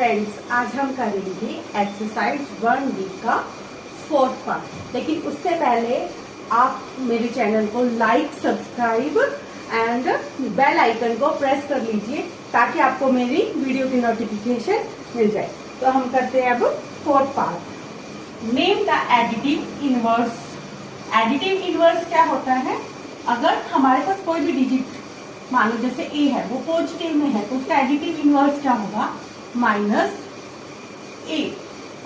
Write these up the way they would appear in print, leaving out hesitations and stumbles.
Friends, आज हम करेंगे एक्सरसाइज 1D का 4th पार्ट। लेकिन उससे पहले आप मेरे चैनल को like, subscribe and bell icon को प्रेस कर लीजिए ताकि आपको मेरी वीडियो की नोटिफिकेशन मिल जाए। तो हम करते हैं अब 4th part. Name the additive inverse. Additive inverse क्या होता है? अगर हमारे पास कोई भी डिजिट मान लो जैसे ए है, वो पॉजिटिव में है तो उसका एडिटिव इनवर्स क्या होगा? माइनस ए।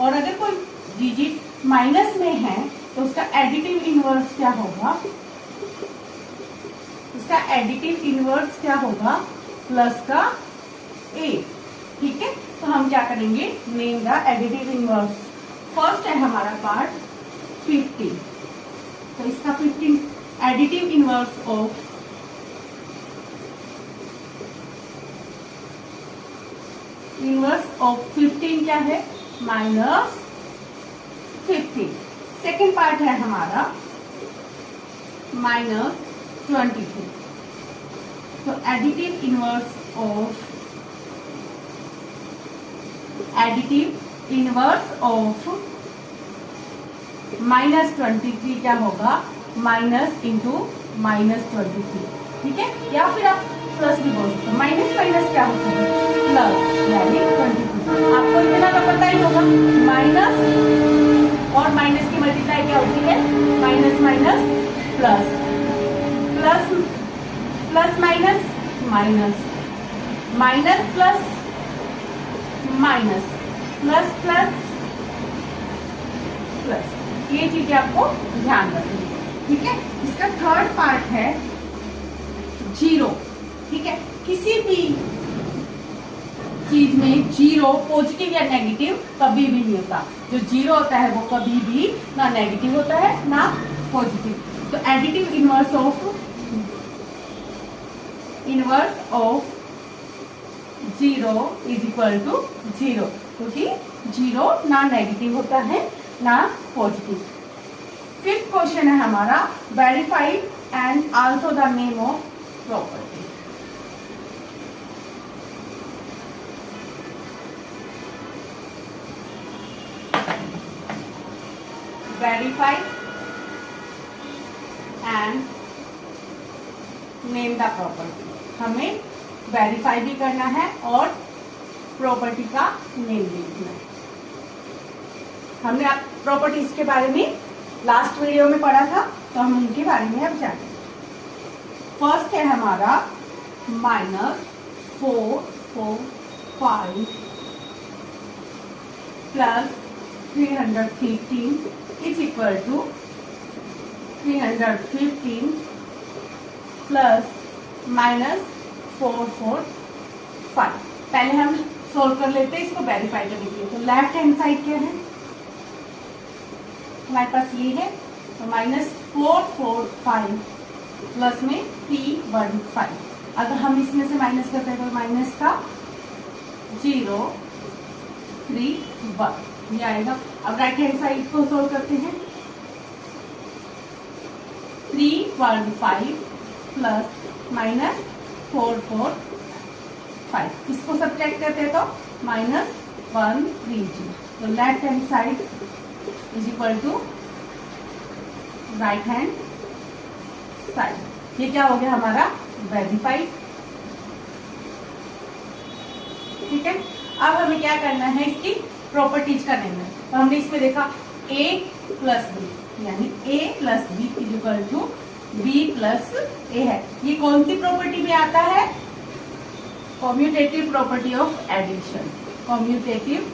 और अगर कोई डिजिट माइनस में है तो उसका एडिटिव इनवर्स क्या होगा? उसका एडिटिव इनवर्स क्या होगा? प्लस का ए। ठीक है, तो हम क्या करेंगे? Name the additive inverse. First है हमारा पार्ट 15। तो इसका 15 additive inverse of inverse of 15 क्या है? माइनस 15। सेकेंड पार्ट है हमारा माइनस 22। तो एडिटिव इनवर्स ऑफ माइनस 23 क्या होगा? Minus into minus 23। ठीक है, या फिर आप प्लस भी बोल सकते हो। माइनस माइनस क्या होता है? प्लस, यानी 22। आपको इतना तो पता ही होगा, माइनस और माइनस की मल्टीप्लाई क्या होती है? Minus minus plus, plus plus minus minus, minus plus minus, plus plus plus. ये चीजें आपको ध्यान रखनी है। ठीक है, इसका थर्ड पार्ट है जीरो। ठीक है, किसी भी चीज में जीरो पॉजिटिव या नेगेटिव कभी भी नहीं होता। जो जीरो होता है वो कभी भी ना नेगेटिव होता है ना पॉजिटिव। तो additive inverse of zero is equal to zero, क्योंकि जीरो ना नेगेटिव होता है ना पॉजिटिव। फिफ्थ क्वेश्चन है हमारा verify and also the name of property. Verify and name the property. हमें वेरीफाई भी करना है और प्रॉपर्टी का नेम भी लिखना है। हमने आप प्रॉपर्टीज के बारे में लास्ट वीडियो में पढ़ा था, तो हम उनके बारे में अब जानेंगे। फर्स्ट है हमारा minus 445 plus 315 is equal to 315 plus minus 445। पहले हम सोल्व कर लेते हैं, इसको वेरीफाई करने के लिए। तो लेफ्ट हैंड साइड क्या है हमारे पास? ये है, तो माइनस 445 प्लस में 315। अगर हम इसमें से माइनस करते हैं तो माइनस का 0 3 1 ये आएगा। अब राइट हैंड साइड को सोल्व करते हैं। 315 प्लस माइनस 445, इसको सब्ट्रैक्ट करते हैं तो माइनस 130। तो left hand side is equal to right hand side. ये क्या हो गया हमारा? वेरीफाइड। ठीक है, अब हमें क्या करना है? इसकी प्रॉपर्टीज का नेम है। तो हमने इसमें देखा a प्लस बी, यानी a plus B is equal to B plus A है। ये कौन सी प्रॉपर्टी में आता है? Commutative property of addition. Commutative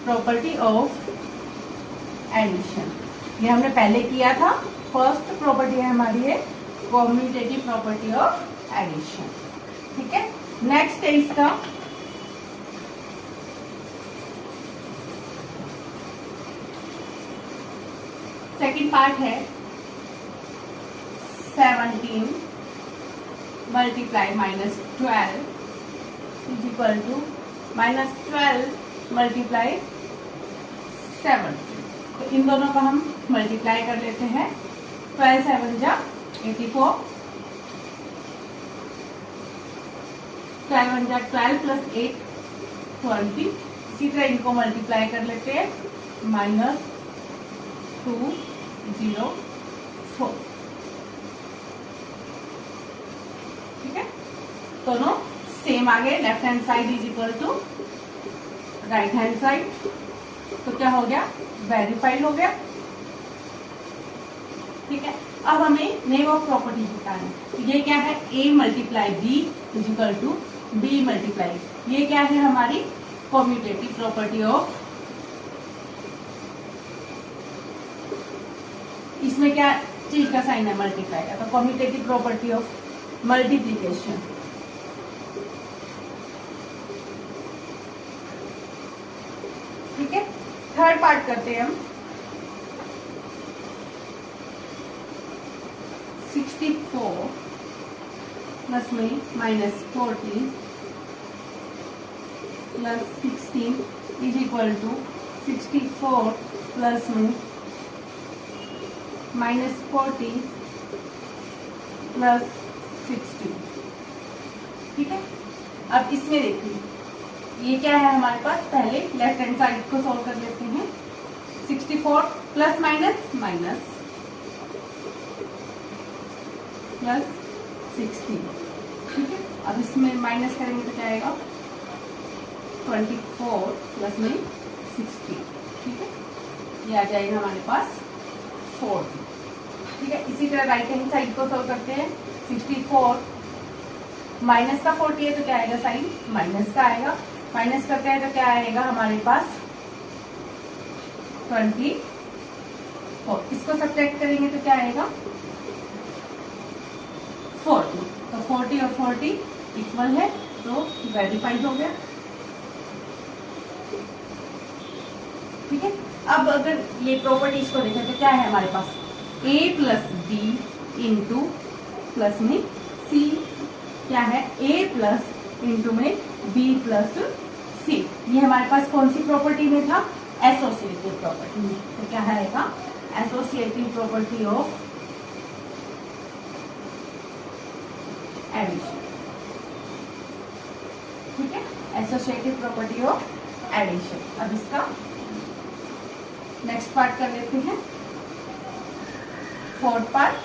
property of addition, ये हमने पहले किया था। फर्स्ट प्रॉपर्टी है हमारी है कॉम्यूटेटिव प्रॉपर्टी ऑफ एडिशन। ठीक है, नेक्स्ट है इसका सेकेंड पार्ट है 17 multiply minus 12 is equal to minus 12 multiply 7। तो इन दोनों का हम मल्टीप्लाई कर लेते हैं। 12 7 जा 84, 12 1 जा 12 प्लस 8 26। इसी तरह इनको मल्टीप्लाई कर लेते हैं, -204। ठीक है, दोनों सेम आ गए। Left hand side is equal to right hand side, तो क्या हो गया, वेरीफाइड हो गया। ठीक है, अब हमें नेम ऑफ प्रॉपर्टी बताना है। तो ये क्या है, a multiply b is equal to b multiply, ये क्या है हमारी कॉम्यूटेटिव प्रॉपर्टी ऑफ, इसमें क्या चीज का साइन है, मल्टीप्लाई का, तो कॉम्यूटेटिव प्रॉपर्टी ऑफ मल्टीप्लीकेशन। ठीक है, थर्ड पार्ट करते हैं हम। 64 प्लस में -14 plus 16 is equal to 64 plus में -14 प्लस 16। ठीक है, अब इसमें देखिए ये क्या है हमारे पास, पहले लेफ्ट हैंड साइड को सॉल्व कर लेते हैं। 64 प्लस माइनस माइनस प्लस 16। ठीक है, अब इसमें माइनस करेंगे तो क्या आएगा, 24 प्लस में 16। ठीक है, ये आ जाएगा हमारे पास 40। ठीक है, इसी तरह राइट हैंड साइड को सॉल्व करते हैं। 64 माइनस का 40 है तो क्या आएगा, साइन माइनस का आएगा। माइनस करते हैं तो क्या आएगा हमारे पास 24। इसको सब्ट्रैक्ट करेंगे तो क्या आएगा 40। तो 40 और 40 इक्वल है, तो वेरीफाइड हो गया। ठीक है, अब अगर ये प्रॉपर्टीज को देखें तो क्या है हमारे पास, a plus B into plus में c, क्या है a प्लस इंटू में b प्लस c। ये हमारे पास कौन सी प्रॉपर्टी में था, एसोसिएटिव प्रॉपर्टी में। तो क्या आएगा, एसोसिएटिव प्रॉपर्टी ऑफ एडिशन। ठीक है, एसोसिएटिव प्रॉपर्टी ऑफ एडिशन। अब इसका नेक्स्ट पार्ट कर लेते हैं, फोर्थ पार्ट।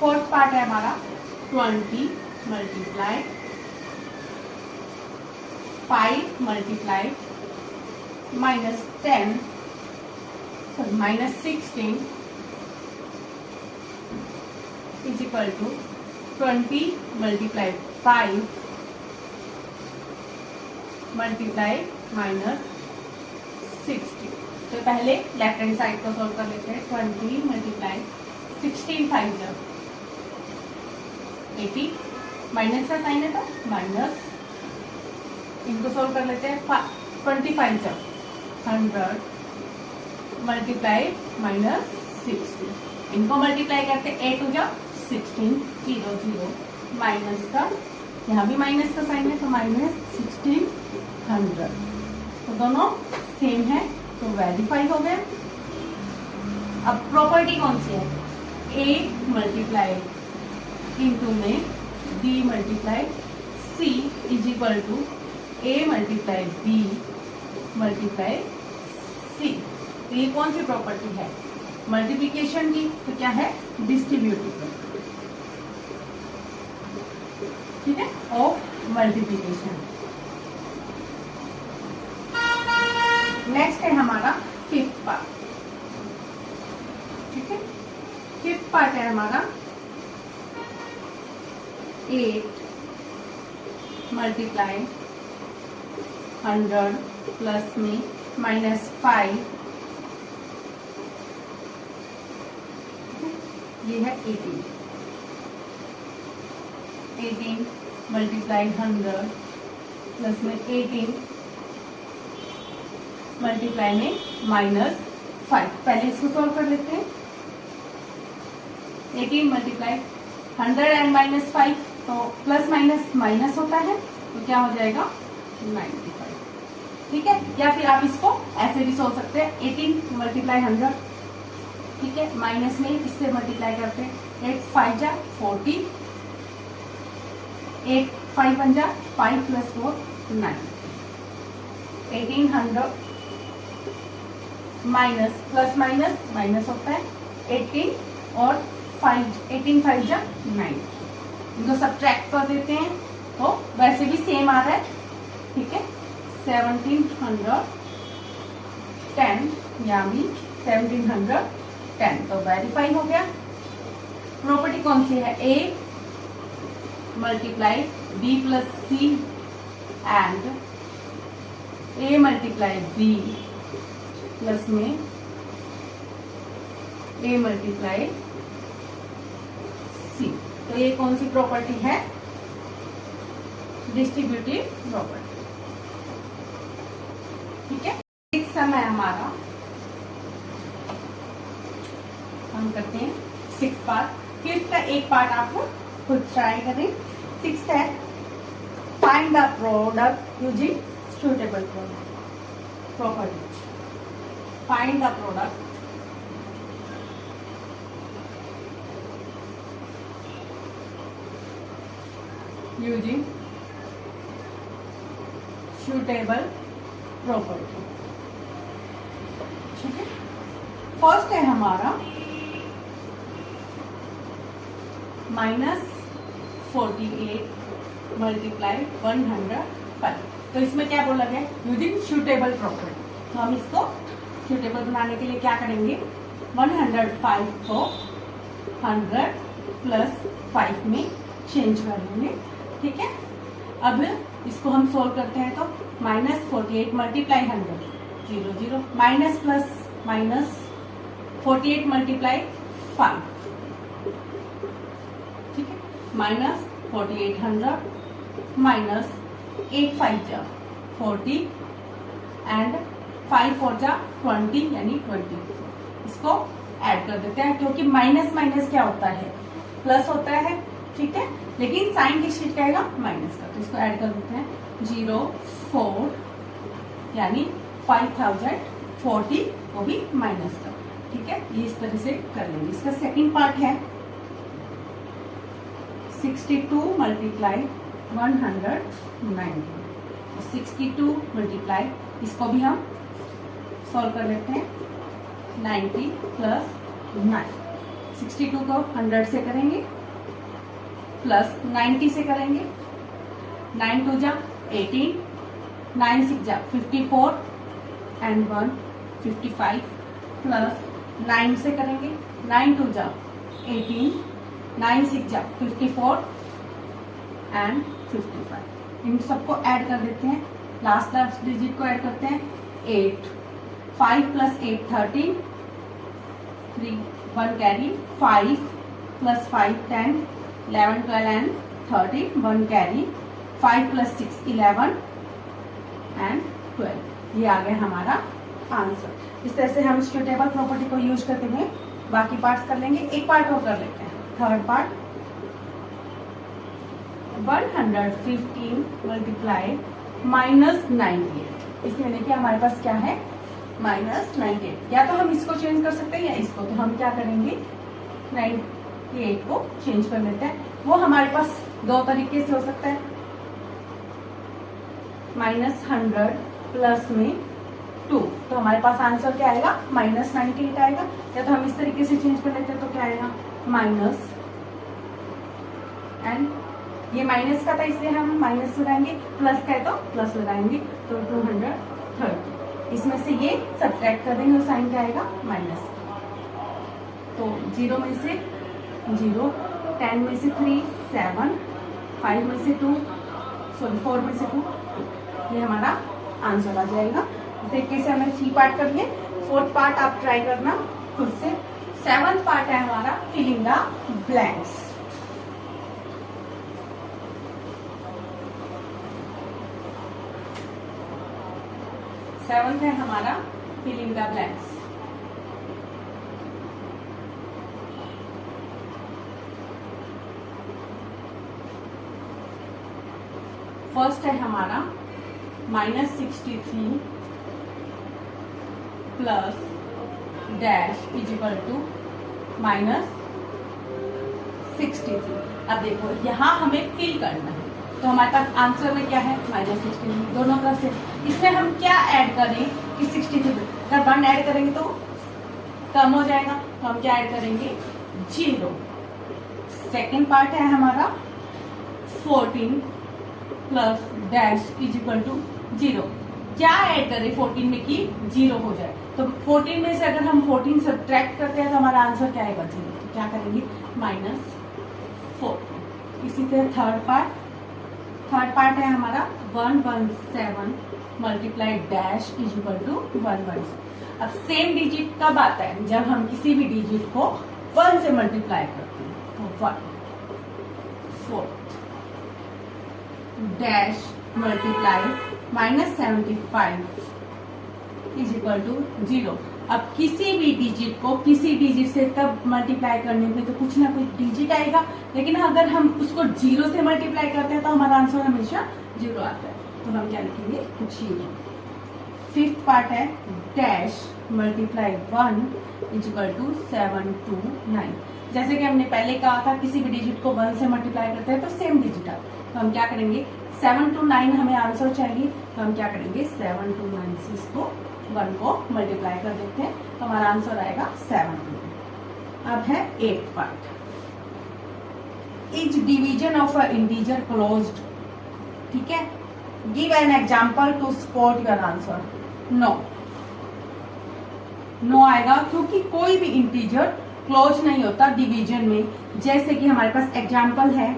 फोर्थ पार्ट है हमारा 20 multiply 5 multiply -10 sorry -16 is equal to 20 multiply 5 multiply -60। तो पहले लेफ्ट हैंड साइड को सॉल्व कर लेते हैं। 20 मल्टीप्लाई 16 5 जब 80, माइनस का साइन है तो माइनस, इनको सॉल्व कर लेते हैं। 25 जब 100 मल्टीप्लाई -60, इनको मल्टीप्लाई करते 8 हो जा 16 0 0 माइनस का, यहाँ भी माइनस का साइन है तो -16 100, तो दोनों सेम है, तो वेरीफाई हो गया। अब प्रॉपर्टी कौन सी है, a मल्टीप्लाई इंटू में b multiply c is equal to a multiply b multiply c। तो ये कौन सी प्रॉपर्टी है, मल्टीप्लिकेशन की, तो क्या है, डिस्ट्रीब्यूटिव प्रॉपर्टी। ठीक है, ऑफ मल्टीप्लिकेशन। नेक्स्ट है हमारा फिफ्थ पार्ट। ठीक है, फिफ्थ पार्ट है हमारा 8 मल्टीप्लाई 100 प्लस में -5, ये है 18 मल्टीप्लाई 100 प्लस में 18 मल्टीप्लाई में -5। पहले इसको सॉल्व कर लेते हैं। 18 मल्टीप्लाई 100 एंड -5, तो प्लस माइनस माइनस होता है, तो क्या हो जाएगा 95। ठीक है, या फिर आप इसको ऐसे भी सोच सकते हैं 18 मल्टीप्लाई 100। ठीक है, माइनस में इससे मल्टीप्लाई करते हैं। 8 5 जा 40, 8 5 1 जा 5 + 4 9, 1800 माइनस प्लस माइनस माइनस होता है 18 और 5 18 5 जा 9, इनको सब्ट्रैक्ट कर देते हैं तो वैसे भी सेम आ रहा है, ठीक है। 1710 यहाँ भी 1710 तो वेरीफाई हो गया। प्रॉपर्टी कौन सी है? A multiply B + C and A multiply B plus में A मल्टीप्लाई C। तो ये कौन सी प्रॉपर्टी है? डिस्ट्रीब्यूटिव प्रॉपर्टी, ठीक है। एक समय हमारा हम करते हैं 6 पार्ट। 5th का एक पार्ट आप खुद ट्राई करें। 6th है find the product using suitable property. Find the product using suitable property, ठीक है। फर्स्ट है हमारा -48 मल्टीप्लाई 105। तो इसमें क्या बोला गया? Using suitable property. तो हम इसको सुटेबल बनाने के लिए क्या करेंगे? 105 को 100 + 5 में चेंज कर लेंगे, ठीक है। अब इसको हम सोल्व करते हैं तो -48 multiply 100 0 0 minus plus minus 48 multiply 5, ठीक है। -48 100 माइनस 8 5 जा 40 एंड 5 4 जा 20 यानी 24। इसको ऐड कर देते हैं क्योंकि माइनस माइनस क्या होता है? प्लस होता है, ठीक है। लेकिन साइन किस चीज का आएगा? माइनस का। तो इसको ऐड कर देते हैं 0 4 यानी 5040 वो भी माइनस का, ठीक है। ये इस तरह से कर लेंगे। इसका सेकंड पार्ट है 62 मल्टीप्लाई 190। 62 मल्टीप्लाई इसको भी हम सॉल्व कर लेते हैं 90 + 9। 62 को 100 से करेंगे प्लस 90 से करेंगे। 9 2 जा 18, 9 6 जा 54 एंड 1 55 प्लस 9 से करेंगे। 9 2 जा 18, 9 6 जा 54 एंड 55। इन सबको ऐड कर देते हैं। लास्ट डिजिट को ऐड करते हैं 8। 5 + 8 13, 3 1 कैरी 5 + 5 10, 11 12 एंड 13 1 कैरी 5 + 6 11 एंड 12। ये आ गया हमारा आंसर। इस तरह से हम सुटेबल प्रॉपर्टी को यूज करते हुए बाकी पार्ट्स कर लेंगे। एक पार्ट और कर लेते हैं, थर्ड पार्ट। 115 मल्टीप्लाई -98। इसमें देखिए हमारे पास क्या है? -98। या तो हम इसको चेंज कर सकते हैं या इसको। तो हम क्या करेंगे? 98 को चेंज कर लेते हैं। वो हमारे पास दो तरीके से हो सकता है। -100 प्लस में 2, तो हमारे पास आंसर क्या आएगा? -98 आएगा। या तो हम इस तरीके से चेंज कर लेते हैं तो क्या आएगा? माइनस एंड ये माइनस का था इसलिए हम माइनस लगाएंगे, प्लस का है तो प्लस लगाएंगे। तो 230। इसमें से ये सब्ट्रैक्ट कर देंगे और साइन क्या आएगा? माइनस। तो 0 में से 0, 10 में से 3 7, 5 में से 2 सॉरी 4 में से 2, ये हमारा आंसर आ जाएगा। इस तरीके से हमें 3 पार्ट कर लिए। 4th पार्ट आप ट्राई करना खुद से। 7th पार्ट है हमारा फिलिंग द ब्लैंक्स। सेवंथ है हमारा फिलिंग द ब्लैंक्स। फर्स्ट है हमारा -63 plus dash is equal to -63। अब देखो यहाँ हमें फिल करना है, तो हमारे पास आंसर में क्या है -63 दोनों तरफ से। इसमें हम क्या ऐड करें कि 63 अगर 1 ऐड करेंगे तो कम हो जाएगा, तो हम क्या ऐड करेंगे 0। सेकेंड पार्ट है हमारा 14 plus dash is equal to 0। क्या ऐड करें 14 में कि 0 हो जाए, तो 14 में से अगर हम 14 सब्ट्रैक्ट करते हैं तो हमारा आंसर क्या आएगा 0। तो क्या करेंगे -4। इसी तरह थर्ड पार्ट है हमारा 117 multiply dash is equal to 117। अब सेम डिजिट कब आता है, जब हम किसी भी डिजिट को 1 से मल्टीप्लाई करते हैं। तो 1 4 dash multiply -75 is equal to 0। अब किसी भी डिजिट को किसी डिजिट से तब मल्टीप्लाई करने पे तो कुछ ना कुछ डिजिट आएगा, लेकिन अगर हम उसको 0 से मल्टीप्लाई करते हैं तो हमारा आंसर हमेशा 0 आता है। तो हम क्या लिखेंगे 0। फिफ्थ पार्ट है dash multiply 1 is equal to 729। जैसे कि हमने पहले कहा था किसी भी डिजिट को 1 से मल्टीप्लाई करते हैं तो सेम डिजिट आता है। तो हम क्या करेंगे 7 to 9 हमें आंसर चाहिए, तो हम क्या करेंगे 7 to 9 से इसको 1 को मल्टीप्लाई कर देते हैं, तो हमारा आंसर आएगा 7। अब है 8th part, is division of a integer closed. ठीक है, give an example to support your answer. No आएगा क्योंकि कोई भी इंटीजर क्लोज नहीं होता डिवीजन में। जैसे कि हमारे पास एग्जाम्पल है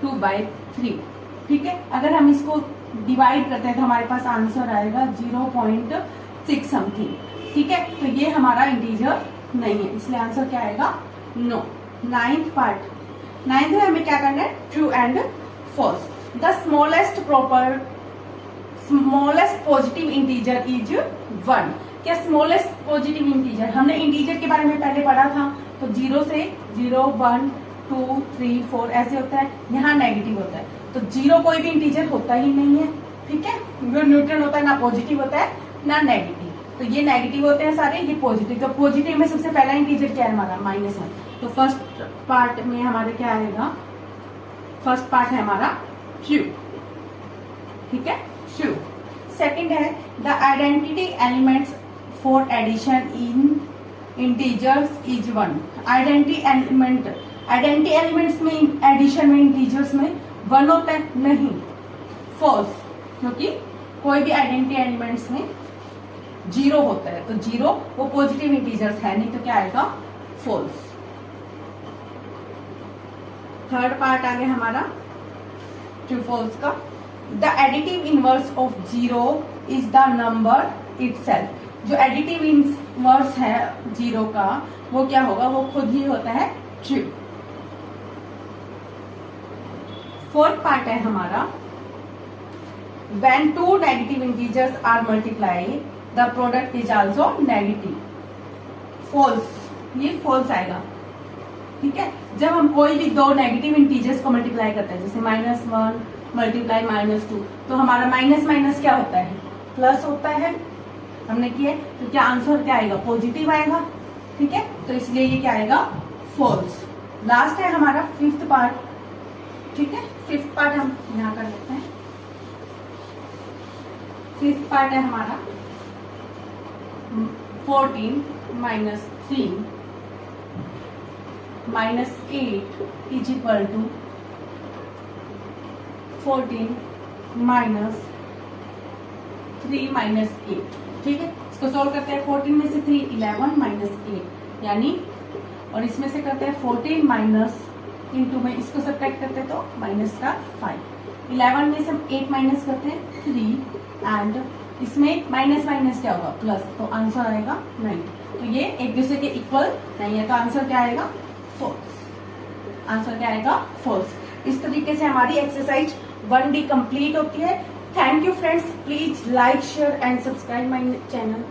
2/3। ठीक है, अगर हम इसको डिवाइड करते हैं तो हमारे पास आंसर आएगा 0.6 समथिंग। ठीक है, तो ये हमारा इंटीजर नहीं है, इसलिए आंसर क्या आएगा नो। 9th पार्ट, 9th में हमें क्या करना है true and false. The smallest positive integer is 1। क्या स्मॉलेस्ट पॉजिटिव इंटीजर, हमने इंटीजर के बारे में पहले पढ़ा था, तो 0 से 0 1 2 3 4 ऐसे होता है, यहाँ नेगेटिव होता है। तो 0 कोई भी इंटीजर होता ही नहीं है। ठीक है, जो न्यूट्रल होता है ना पॉजिटिव होता है ना नेगेटिव, तो ये नेगेटिव होते हैं सारे, ये पॉजिटिव। तो पॉजिटिव में सबसे पहला इंटीजर क्या है हमारा -1। तो फर्स्ट पार्ट में हमारे क्या आएगा, फर्स्ट पार्ट है हमारा ट्रू। ठीक है, ट्रू। सेकंड है the identity elements for addition in integers is 1। Identity elements में एडिशन में इंटीजर्स में 1 होता है नहीं, फॉल्स, क्योंकि कोई भी आइडेंटिटी एलिमेंट्स में 0 होता है। तो 0 वो पॉजिटिव इंटीजर्स है नहीं, तो क्या आएगा फॉल्स। थर्ड पार्ट आ गया हमारा ट्रू फॉल्स का। The additive inverse of 0 is the number itself. जो एडिटिव इनवर्स है 0 का वो क्या होगा, वो खुद ही होता है ट्रू। फोर्थ पार्ट है हमारा when 2 negative integers are multiply the product is also negative. False, ये फॉल्स आएगा। ठीक है, जब हम कोई भी 2 नेगेटिव इंटीजर्स को मल्टीप्लाई करते हैं, जैसे -1 मल्टीप्लाई -2, तो हमारा माइनस माइनस क्या होता है प्लस होता है, हमने किया, तो क्या आंसर क्या आएगा पॉजिटिव आएगा। ठीक है, तो इसलिए ये क्या आएगा फॉल्स। लास्ट है हमारा 5th पार्ट। ठीक है, 5th पार्ट हम यहाँ कर लेते हैं। 5th पार्ट है हमारा 14 - 3 - 8 इज इक्वल टू 14 - 3 - 8। ठीक है, इसको सोल्व करते हैं। 14 में से 3 11 - 8 यानी, और इसमें से करते हैं 14 माइनस इंटू में इसको सब्ट्रैक्ट करते हैं तो माइनस का 5। 11 में से हम 8 माइनस करते हैं 3 एंड इसमें माइनस माइनस क्या होगा प्लस, तो आंसर आएगा 9। तो ये एक दूसरे के इक्वल नहीं है, तो आंसर क्या आएगा फॉल्स। आंसर क्या आएगा फॉल्स। इस तरीके से हमारी एक्सरसाइज 1D कंप्लीट होती है। Thank you friends, please like share and subscribe my channel.